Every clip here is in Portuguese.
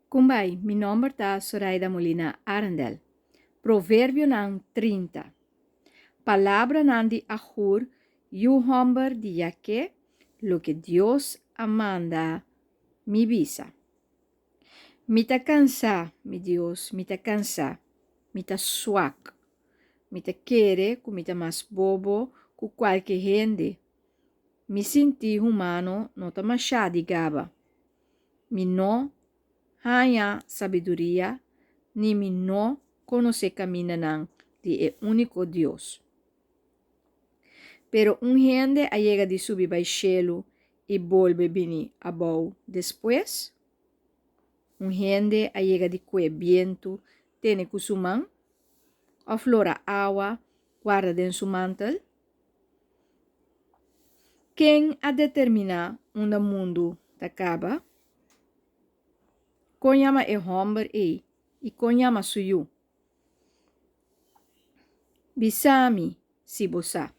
Kumbai, mi nome é Zoraida Molina Arendel. Provérbio nang 30. Palavra nang di ahur, yu homber di yake, lo que Dios amanda mi visa. Mita cansa, mi Dios, mita cansa, mita swak, mita quere, ku mita mas bobo, ku qualquer gente. Mi senti humano, nota machadi gaba. Mi no hanya sabedoria, ni mi no conoce camina nang di e único Dios. Pero gente allega de subir ao cielo e volve bini abou después. Gente allega de coe viento, tiene cusumang, aflora água, guarda den su mantel. Quem a determinar onde o mundo acaba? Konjama e homber e konjama suyu. Bisami si bosa.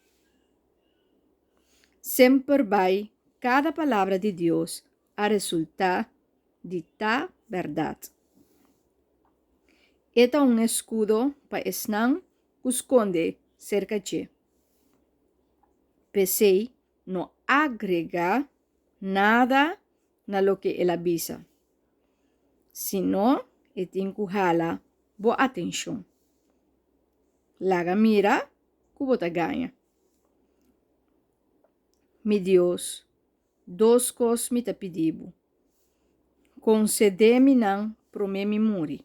Sempre vai cada palavra de Deus a resultar de ta verdade. Eta um escudo para esnan esconde cerca de. Pensei no agrega nada na lo que ele avisa. Sino etinkuhala boa atenção. Laga mira, kubota ganha. Mi Deus, dos cos mi te pedibo. Concede-me não promemi muri.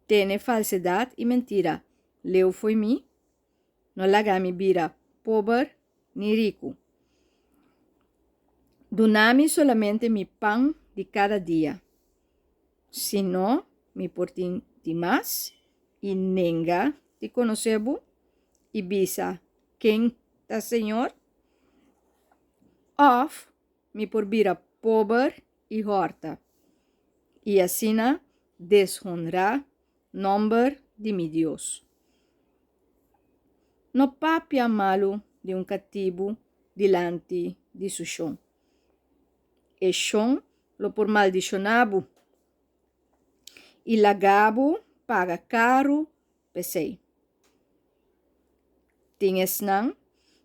Tene falsidade e mentira. Leu foi mi. No laga mi bira pobre ni rico. Donami solamente mi pão de cada dia. Senão, me portin de mais e nenga te conocebo e bisa quem tá Senhor. Of me por bira pobre e horta. E assina deshonra nome de mi Deus. No papia malo de um cativo dilante de su chão. E chão lo por maldicionabo. E lagabo paga caro pesei. Tinhas nang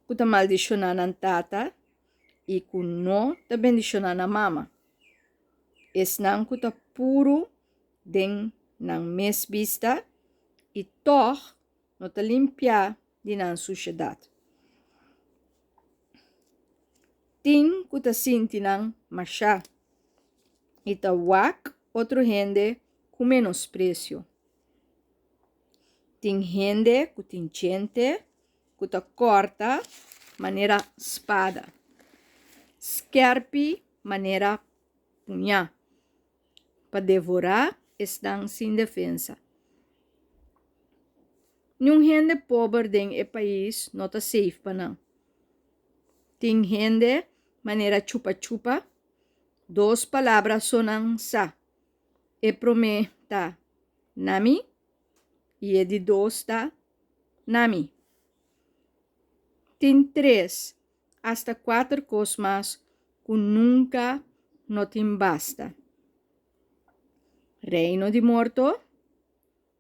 kuta maldicionar nan tata e kuno ta bendicionar na mama. Es nang kuta puro den nang mes vista e toch no ta limpia di nan sociedade. Tin kuta sinti nang masha e ta wak outro gente com menosprecio. Tem gente que tem gente que ta corta maneira espada. Skerpi maneira punha. Para devorar estão sem defesa. Nenhum gente pobre den e país não tá safe para não. Tem gente maneira chupa-chupa. Duas palavras sonam sa. E prometa nami e de dois tá nami. Tem 3 hasta 4 cosmas que nunca não tem basta. Reino de morto,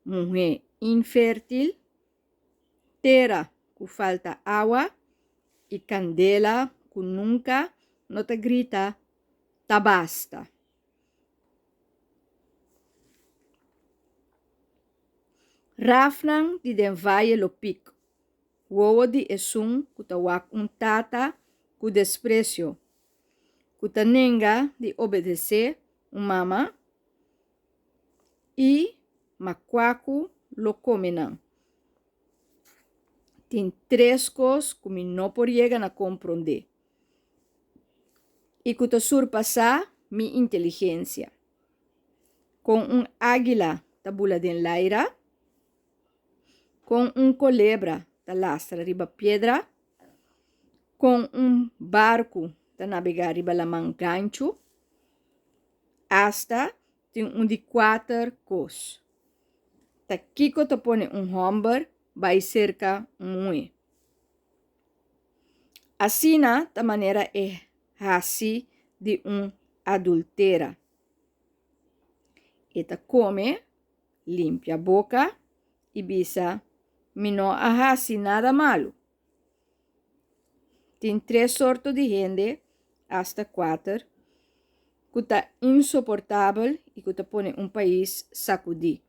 mulher infértil, terra que falta água e candela que nunca não te grita tá basta. Rafnang di den valle lo pic. Wowo di esung kutawak tata ku desprecio. Kutanenga di obedecer mama. E makwaku lo comenan. Tem 3 coisas que me não por llegar a compreender. E kuta surpassar mi inteligência. Com águila tabula den laira. Com culebra da lastra riba pedra, com barco da navegar riba lamang gancho, hasta tem de 4 cos. Ta kiko ta pone homber, vai cerca mui. Assina ta maneira é hasi de adultera. Eta come, limpia a boca e bisa, mi no ahasi nada malo. Tem 3 sortos de gente, hasta 4, que está insuportável e que pone um país sacudir.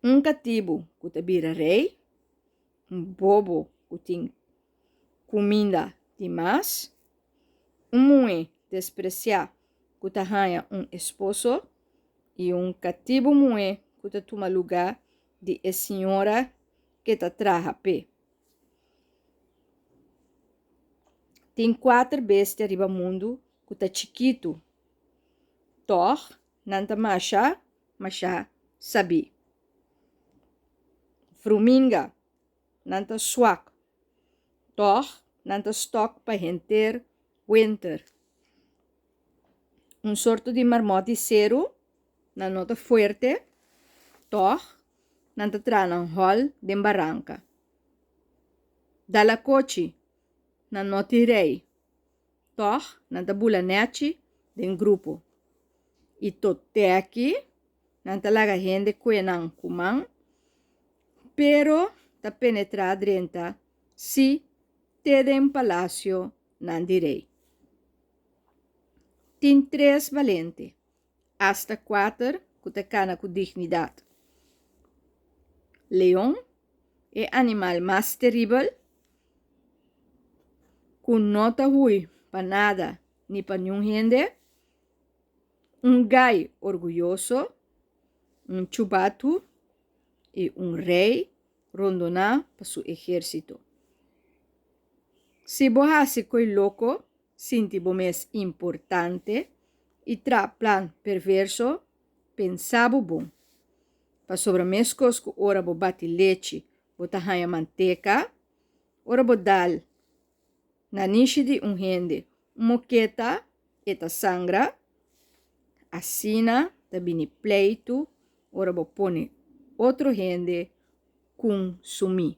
Um cativo que te vira rei, um bobo que tem comida demais, mulher despreciar que te arranha esposo e cativo mulher que te toma lugar de a senhora que te traja pé. Tem 4 bestias riba mundo que te chiquito, toch, nanta macha sabi. Fruminga, nanta swak, toch, nanta stock pa henter winter. Sorto de marmoticeiro, na nota fuerte, toch, nanta trana hall de barranca. Dalla coci, na noti rei, toch, nanta bulaneci de grupo. E tote aqui, nanta laga gente kuenang kumang, pero ta penetra dentro si te den palacio nan direi. Tem 3 valente, hasta 4 que te cana com dignidade. Leão é animal mais terrível, com nota ruim para nada nem para nenhum gente. Gai orgulhoso, chubato e rei rondonar para seu exército. Se borrasse coi louco, sinti bo mais importante e tra plan perverso, pensava bom. Para sobre mes cosco ora bo bati leite, bo tahanha manteca, ora bo dal na nishi de gente, moqueta eta sangra, assina da bini pleito, ora bo pone outro gente com sumi.